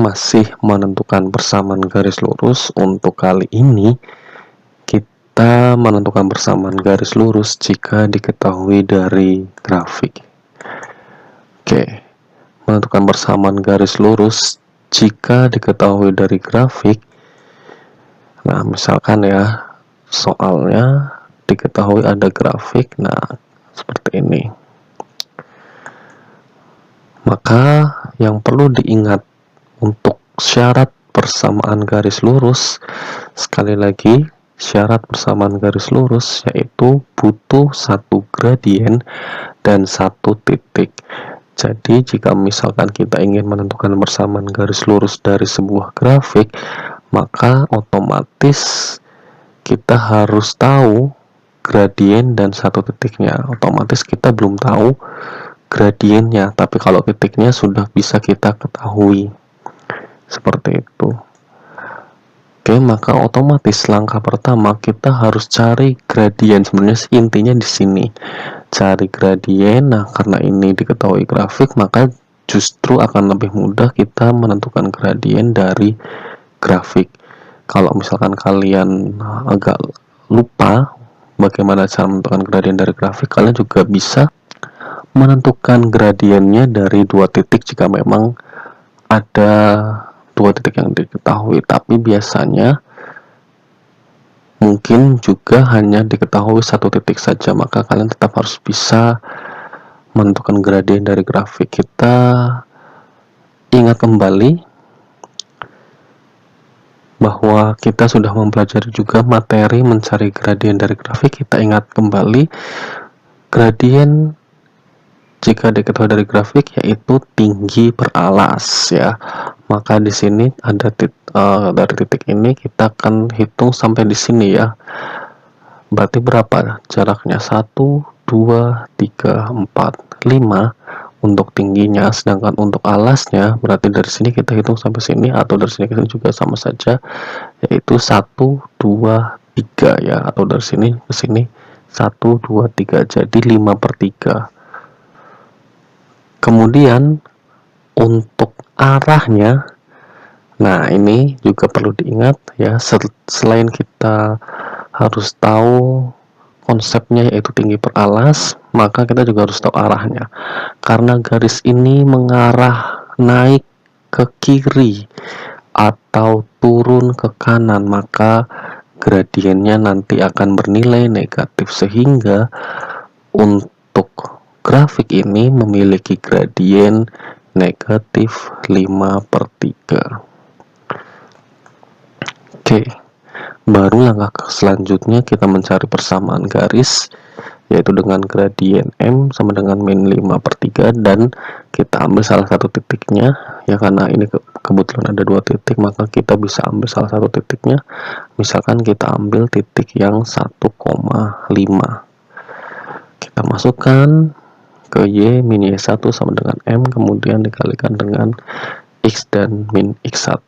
masih menentukan persamaan garis lurus. Untuk kali ini kita menentukan persamaan garis lurus jika diketahui dari grafik. Oke, menentukan persamaan garis lurus jika diketahui dari grafik. Nah, misalkan ya, soalnya diketahui ada grafik, nah seperti ini. Maka yang perlu diingat untuk syarat persamaan garis lurus, sekali lagi syarat persamaan garis lurus yaitu butuh satu gradien dan satu titik. Jadi jika misalkan kita ingin menentukan persamaan garis lurus dari sebuah grafik, maka otomatis kita harus tahu gradien dan satu titiknya. Otomatis kita belum tahu gradiennya, tapi kalau titiknya sudah bisa kita ketahui. Seperti itu. Oke, maka otomatis langkah pertama kita harus cari gradien. Sebenarnya intinya di sini. Cari gradien. Nah, karena ini diketahui grafik, maka justru akan lebih mudah kita menentukan gradien dari grafik. Kalau misalkan kalian agak lupa bagaimana cara menentukan gradien dari grafik, kalian juga bisa menentukan gradiennya dari dua titik jika memang ada dua titik yang diketahui, tapi biasanya mungkin juga hanya diketahui satu titik saja, maka kalian tetap harus bisa menentukan gradien dari grafik. Kita ingat kembali bahwa kita sudah mempelajari juga materi mencari gradien dari grafik. Kita ingat kembali gradien jika diketahui dari grafik yaitu tinggi per alas ya. Maka di sini ada dari titik ini kita akan hitung sampai di sini ya. Berarti berapa jaraknya? 1, 2, 3, 4, 5 untuk tingginya, sedangkan untuk alasnya berarti dari sini kita hitung sampai sini, atau dari sini ke sini juga sama saja, yaitu 1, 2, 3 ya, atau dari sini ke sini 1, 2, 3, jadi 5/3. Kemudian untuk arahnya, nah ini juga perlu diingat ya, selain kita harus tahu konsepnya yaitu tinggi per alas, maka kita juga harus tahu arahnya. Karena garis ini mengarah naik ke kiri atau turun ke kanan, maka gradiennya nanti akan bernilai negatif, sehingga untuk grafik ini memiliki gradien negatif 5/3. Oke, baru langkah selanjutnya kita mencari persamaan garis, yaitu dengan gradien M sama dengan min 5/3, dan kita ambil salah satu titiknya ya, karena ini kebetulan ada dua titik, maka kita bisa ambil salah satu titiknya. Misalkan kita ambil titik yang 1,5, kita masukkan ke Y, min Y1 sama dengan M, kemudian dikalikan dengan X dan min X1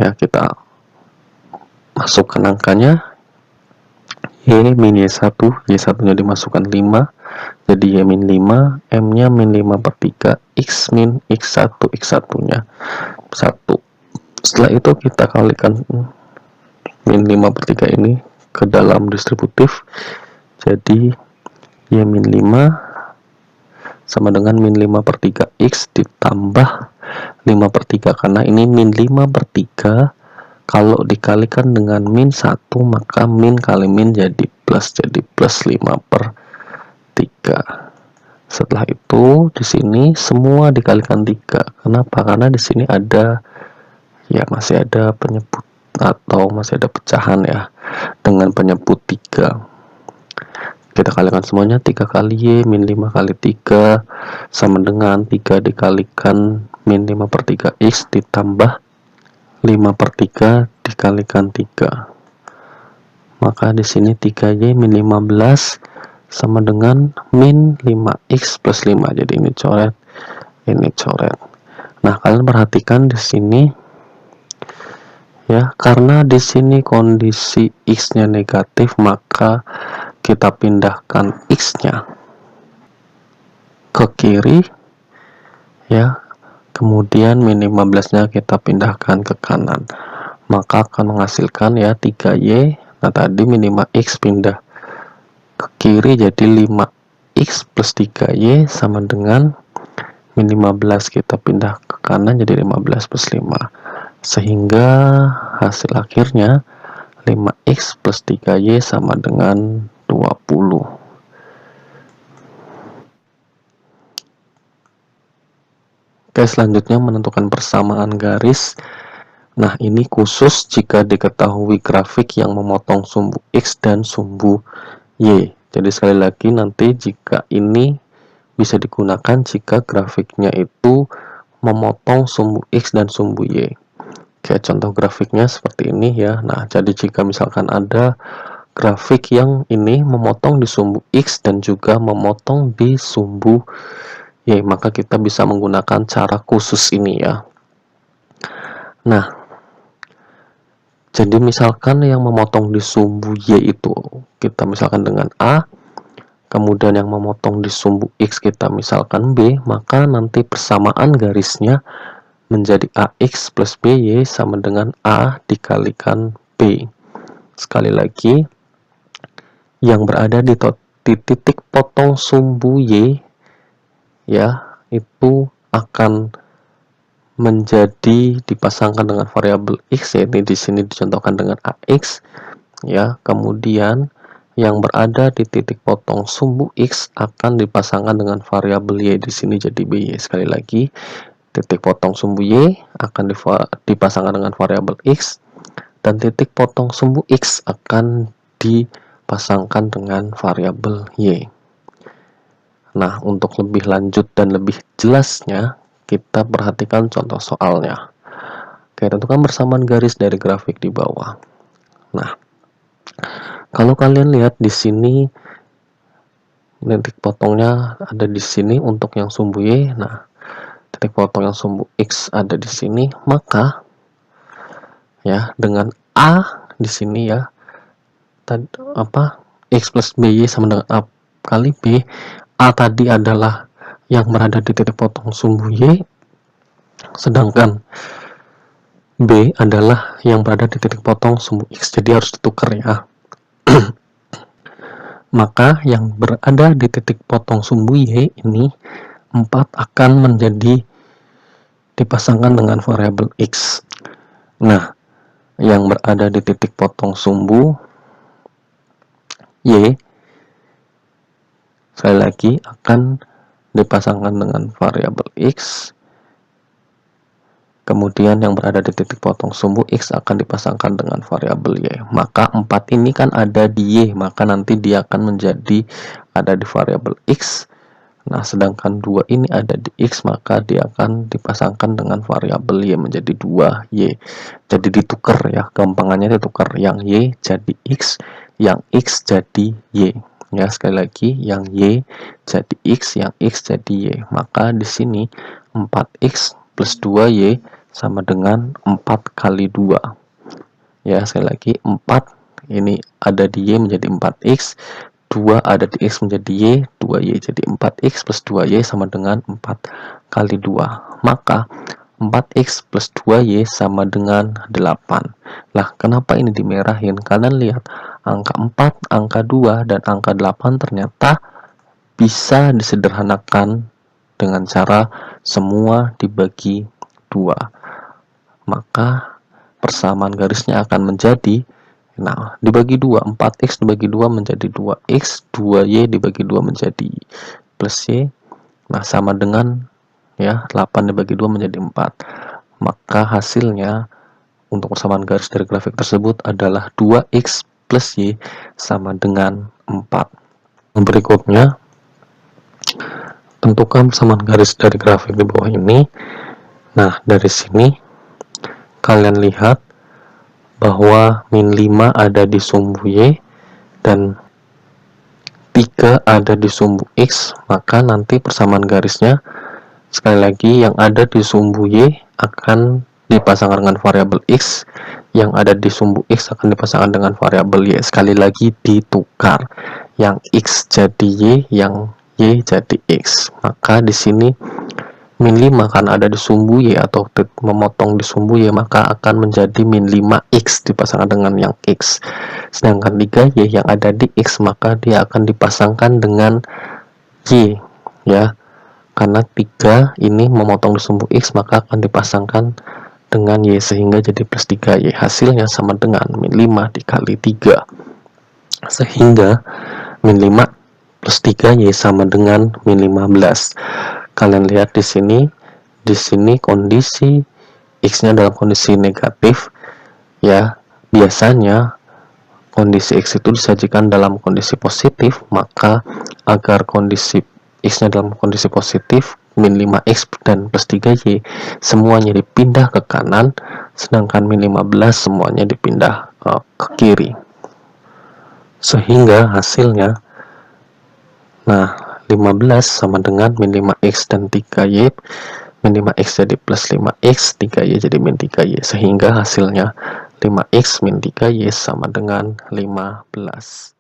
ya. Kita masukkan angkanya, Y min Y1, Y1 nya dimasukkan 5, jadi Y min 5, M nya min 5/3, X min X1, X1 nya 1. Setelah itu kita kalikan min 5/3 ini ke dalam distributif, jadi Y min 5 sama dengan min 5/3 X ditambah 5/3, karena ini min 5/3 kalau dikalikan dengan min 1, maka min kali min jadi plus 5/3. Setelah itu di sini semua dikalikan 3. Kenapa? Karena di sini ada ya, masih ada penyebut atau masih ada pecahan ya dengan penyebut 3. Kita kalikan semuanya, 3 kali Y min 5 kali 3 sama dengan 3 dikalikan min 5/3 X ditambah 5/3 dikalikan 3. Maka di sini 3Y min 15 sama dengan min 5X plus 5. Jadi ini coret, ini coret. Nah, kalian perhatikan di sini ya, karena di sini kondisi X-nya negatif, maka kita pindahkan X-nya ke kiri ya. kemudian min 15-nya kita pindahkan ke kanan, maka akan menghasilkan ya 3Y. Nah tadi min 5X pindah ke kiri jadi 5X plus 3Y sama dengan min 15 kita pindah ke kanan jadi 15 plus 5, sehingga hasil akhirnya 5X plus 3Y sama dengan 20. Oke, selanjutnya menentukan persamaan garis. Nah, ini khusus jika diketahui grafik yang memotong sumbu X dan sumbu Y. Jadi sekali lagi nanti jika ini bisa digunakan jika grafiknya itu memotong sumbu X dan sumbu Y. Kayak contoh grafiknya seperti ini ya. Nah, jadi jika misalkan ada grafik yang ini memotong di sumbu X dan juga memotong di sumbu Y, maka kita bisa menggunakan cara khusus ini ya. Nah, jadi misalkan yang memotong di sumbu Y itu kita misalkan dengan A, kemudian yang memotong di sumbu X kita misalkan B, maka nanti persamaan garisnya menjadi AX plus BY sama dengan A dikalikan B. Sekali lagi, yang berada di titik potong sumbu Y ya itu akan menjadi dipasangkan dengan variabel X, yaitu di sini dicontohkan dengan AX ya. Kemudian yang berada di titik potong sumbu X akan dipasangkan dengan variabel Y, di sini jadi BY. Sekali lagi, titik potong sumbu Y akan dipasangkan dengan variabel X dan titik potong sumbu X akan dipasangkan dengan variabel Y. Nah, untuk lebih lanjut dan lebih jelasnya, kita perhatikan contoh soalnya. Oke, tentukan persamaan garis dari grafik di bawah. Nah, kalau kalian lihat di sini, titik potongnya ada di sini untuk yang sumbu Y. Nah, titik potong yang sumbu X ada di sini, maka ya dengan A di sini ya, X plus BY sama dengan A kali B. A tadi adalah yang berada di titik potong sumbu Y, sedangkan B adalah yang berada di titik potong sumbu X, jadi harus ditukar ya. Maka yang berada di titik potong sumbu Y ini 4 akan menjadi dipasangkan dengan variabel X. Nah, yang berada di titik potong sumbu Y sekali lagi akan dipasangkan dengan variabel X, kemudian yang berada di titik potong sumbu X akan dipasangkan dengan variabel Y. Maka 4 ini kan ada di Y, maka nanti dia akan menjadi ada di variabel X. Nah, sedangkan 2 ini ada di X, maka dia akan dipasangkan dengan variabel Y menjadi 2Y. Jadi ditukar ya, gampangannya ditukar, yang Y jadi X, yang X jadi Y. Ya, sekali lagi, yang Y jadi X, yang X jadi Y. Maka di sini 4X plus 2Y sama dengan 4 kali 2. Ya, sekali lagi, 4 ini ada di Y menjadi 4X, 2 ada di X menjadi Y, 2Y. Jadi 4X plus 2Y sama dengan 4 kali 2. Maka 4X plus 2Y sama dengan 8. Lah, kenapa ini dimerahin? Kalian lihat, angka 4, angka 2, dan angka 8 ternyata bisa disederhanakan dengan cara semua dibagi 2. Maka persamaan garisnya akan menjadi, nah, dibagi 2, 4X dibagi 2 menjadi 2X, 2Y dibagi 2 menjadi plus Y. Nah, sama dengan ya 8 dibagi 2 menjadi 4. Maka hasilnya untuk persamaan garis dari grafik tersebut adalah 2X plus Y sama dengan 4. Berikutnya, tentukan persamaan garis dari grafik di bawah ini. Nah, dari sini kalian lihat bahwa min 5 ada di sumbu Y dan 3 ada di sumbu X, maka nanti persamaan garisnya sekali lagi yang ada di sumbu Y akan dipasangkan dengan variabel X, yang ada di sumbu X akan dipasangkan dengan variabel Y. Sekali lagi ditukar, yang X jadi Y, yang Y jadi X. Maka di sini min 5 karena ada di sumbu Y atau memotong di sumbu Y, maka akan menjadi min 5X dipasangkan dengan yang X. Sedangkan 3Y yang ada di X, maka dia akan dipasangkan dengan Y, ya. Karena 3 ini memotong di sumbu X, maka akan dipasangkan dengan Y, sehingga jadi plus 3Y. Hasilnya sama dengan min 5 dikali 3. Sehingga min 5 plus 3Y sama dengan min 15. Kalian lihat di sini kondisi X-nya dalam kondisi negatif, ya. Biasanya kondisi X itu disajikan dalam kondisi positif, maka agar kondisi X-nya dalam kondisi positif, min 5X dan plus 3Y semuanya dipindah ke kanan, sedangkan min 15 semuanya dipindah ke kiri. Sehingga hasilnya, nah, 15 sama dengan min 5X dan 3Y, min 5X jadi plus 5X, 3Y jadi min 3Y, sehingga hasilnya 5X min 3Y sama dengan 15.